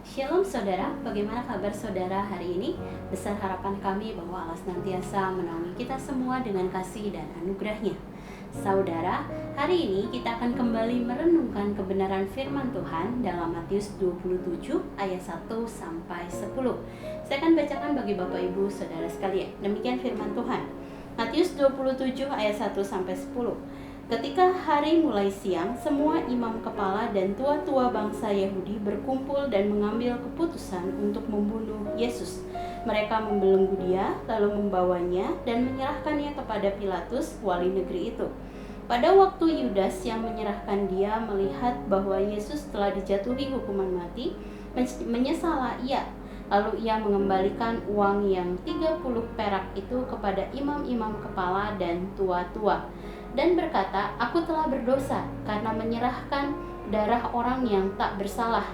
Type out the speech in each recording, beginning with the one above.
Shalom saudara, bagaimana kabar saudara hari ini? Besar harapan kami bahwa Allah senantiasa menaungi kita semua dengan kasih dan anugerah-Nya. Saudara, hari ini kita akan kembali merenungkan kebenaran firman Tuhan dalam Matius 27 ayat 1 sampai 10. Saya akan bacakan bagi Bapak Ibu Saudara sekalian. Demikian firman Tuhan. Matius 27 ayat 1 sampai 10. Ketika hari mulai siang, semua imam kepala dan tua-tua bangsa Yahudi berkumpul dan mengambil keputusan untuk membunuh Yesus. Mereka membelenggu dia, lalu membawanya dan menyerahkannya kepada Pilatus, wali negeri itu. Pada waktu Yudas yang menyerahkan dia melihat bahwa Yesus telah dijatuhi hukuman mati, menyesallah ia. Lalu ia mengembalikan uang yang 30 perak itu kepada imam-imam kepala dan tua-tua dan berkata, "Aku telah berdosa karena menyerahkan darah orang yang tak bersalah."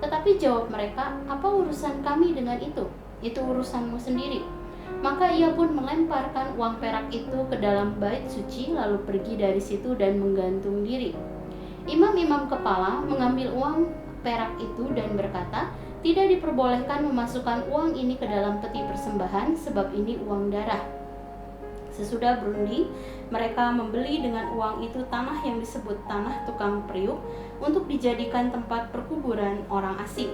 Tetapi jawab mereka, "Apa urusan kami dengan itu? Itu urusanmu sendiri." Maka ia pun melemparkan uang perak itu ke dalam bait suci, lalu pergi dari situ dan menggantung diri. Imam-imam kepala mengambil uang perak itu dan berkata, "Tidak diperbolehkan memasukkan uang ini ke dalam peti persembahan, sebab ini uang darah." Sesudah berundi, mereka membeli dengan uang itu tanah yang disebut tanah tukang periuk untuk dijadikan tempat perkuburan orang asing.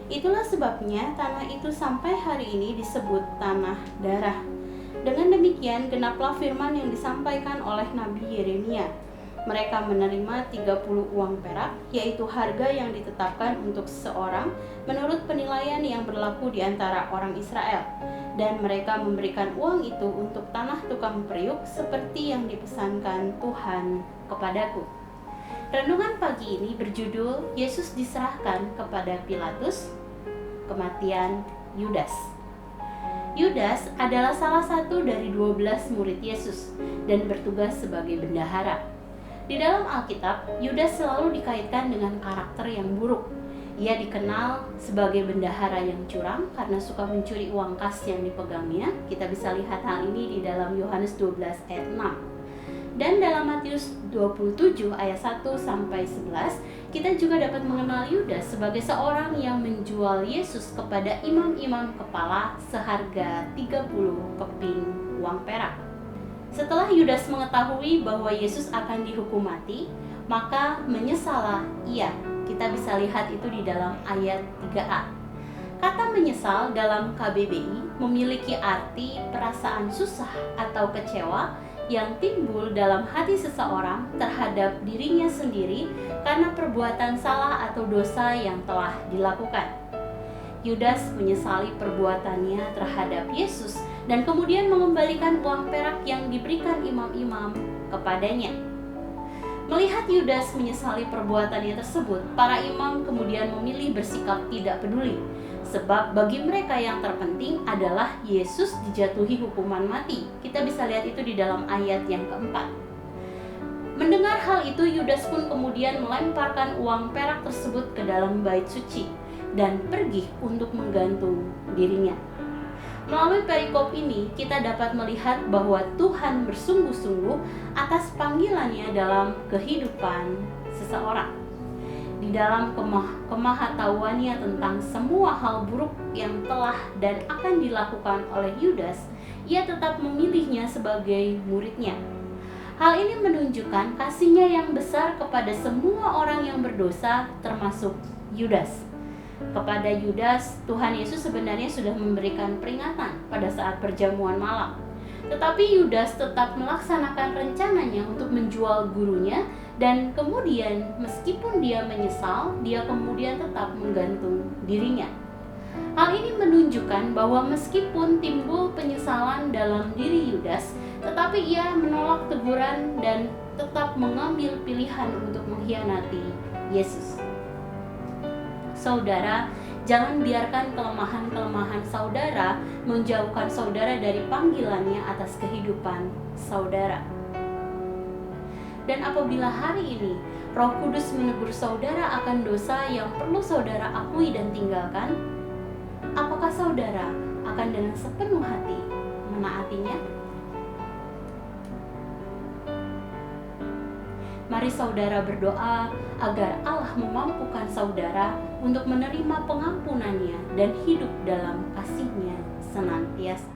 Itulah sebabnya tanah itu sampai hari ini disebut tanah darah. Dengan demikian genaplah firman yang disampaikan oleh Nabi Yeremia. Mereka menerima 30 uang perak, yaitu harga yang ditetapkan untuk seorang menurut penilaian yang berlaku di antara orang Israel. Dan mereka memberikan uang itu untuk tanah tukang periuk seperti yang dipesankan Tuhan kepadaku. Renungan pagi ini berjudul Yesus diserahkan kepada Pilatus, kematian Yudas. Yudas adalah salah satu dari 12 murid Yesus dan bertugas sebagai bendahara. Di dalam Alkitab, Yudas selalu dikaitkan dengan karakter yang buruk. Ia dikenal sebagai bendahara yang curang karena suka mencuri uang kas yang dipegangnya. Kita bisa lihat hal ini di dalam Yohanes 12 ayat 6. Dan dalam Matius 27 ayat 1 sampai 11, kita juga dapat mengenal Yudas sebagai seorang yang menjual Yesus kepada imam-imam kepala seharga 30 keping uang perak. Setelah Yudas mengetahui bahwa Yesus akan dihukum mati, maka menyesallah ia. Kita bisa lihat itu di dalam ayat 3a. Kata menyesal dalam KBBI memiliki arti perasaan susah atau kecewa yang timbul dalam hati seseorang terhadap dirinya sendiri karena perbuatan salah atau dosa yang telah dilakukan. Yudas menyesali perbuatannya terhadap Yesus dan kemudian mengembalikan uang perak yang diberikan imam-imam kepadanya. Melihat Yudas menyesali perbuatannya tersebut, para imam kemudian memilih bersikap tidak peduli, sebab bagi mereka yang terpenting adalah Yesus dijatuhi hukuman mati. Kita bisa lihat itu di dalam ayat yang keempat. Mendengar hal itu, Yudas pun kemudian melemparkan uang perak tersebut ke dalam bait suci dan pergi untuk menggantung dirinya. Melalui perikop ini, kita dapat melihat bahwa Tuhan bersungguh-sungguh atas panggilannya dalam kehidupan seseorang. Di dalam kemahatauannya tentang semua hal buruk yang telah dan akan dilakukan oleh Yudas, ia tetap memilihnya sebagai muridnya. Hal ini menunjukkan kasih-Nya yang besar kepada semua orang yang berdosa, termasuk Yudas. Kepada Yudas, Tuhan Yesus sebenarnya sudah memberikan peringatan pada saat perjamuan malam. Tetapi Yudas tetap melaksanakan rencananya untuk menjual gurunya dan kemudian meskipun dia menyesal, dia kemudian tetap menggantung dirinya. Hal ini menunjukkan bahwa meskipun timbul penyesalan dalam diri Yudas, tetapi ia menolak teguran dan tetap mengambil pilihan untuk mengkhianati Yesus. Saudara, jangan biarkan kelemahan-kelemahan saudara menjauhkan saudara dari panggilannya atas kehidupan saudara. Dan apabila hari ini Roh Kudus menegur saudara akan dosa yang perlu saudara akui dan tinggalkan, apakah saudara akan dengan sepenuh hati menaatinya? Mari saudara berdoa agar Allah memampukan saudara untuk menerima pengampunannya dan hidup dalam kasih-Nya senantiasa.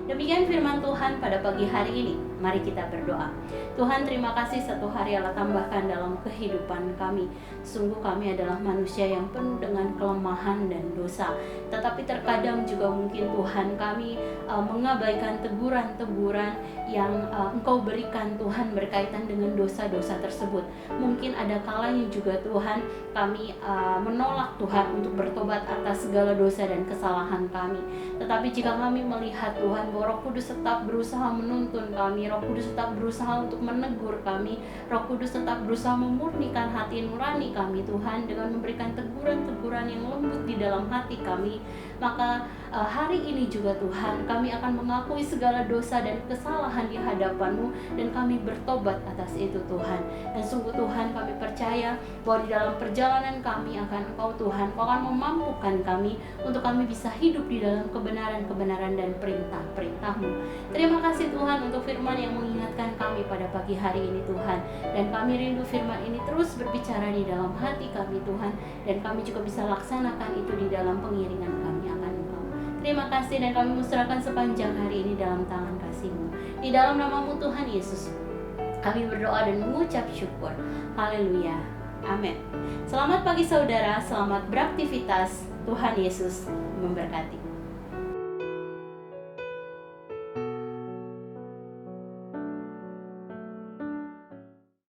Demikian firman Tuhan pada pagi hari ini. Mari kita berdoa. Tuhan, terima kasih satu hari Allah tambahkan dalam kehidupan kami. Sungguh kami adalah manusia yang penuh dengan kelemahan dan dosa. Tetapi terkadang juga mungkin Tuhan kami mengabaikan teguran-teguran yang Engkau berikan Tuhan berkaitan dengan dosa-dosa tersebut. Mungkin ada kalanya juga Tuhan kami menolak Tuhan untuk bertobat atas segala dosa dan kesalahan kami. Tetapi jika kami melihat Tuhan bahwa Roh Kudus tetap berusaha menuntun kami, Roh Kudus tetap berusaha untuk menegur kami, Roh Kudus tetap berusaha memurnikan hati nurani kami Tuhan dengan memberikan teguran-teguran yang lembut di dalam hati kami, maka hari ini juga Tuhan kami akan mengakui segala dosa dan kesalahan di hadapan-Mu dan kami bertobat atas itu Tuhan. Dan sungguh Tuhan kami percaya bahwa di dalam perjalanan kami akan Engkau Tuhan, Engkau akan memampukan kami untuk kami bisa hidup di dalam kebenaran-kebenaran dan perintah-perintah-Mu. Terima kasih Tuhan untuk firman yang mengingatkan kami pada pagi hari ini Tuhan. Dan kami rindu firman ini terus berbicara di dalam hati kami Tuhan. Dan kami juga bisa laksanakan itu di dalam pengiringan kami akan Engkau. Terima kasih dan kami serahkan sepanjang hari ini dalam tangan kasih-Mu. Di dalam nama-Mu Tuhan Yesus, kami berdoa dan mengucap syukur. Haleluya. Amin. Selamat pagi saudara, selamat beraktivitas. Tuhan Yesus memberkati.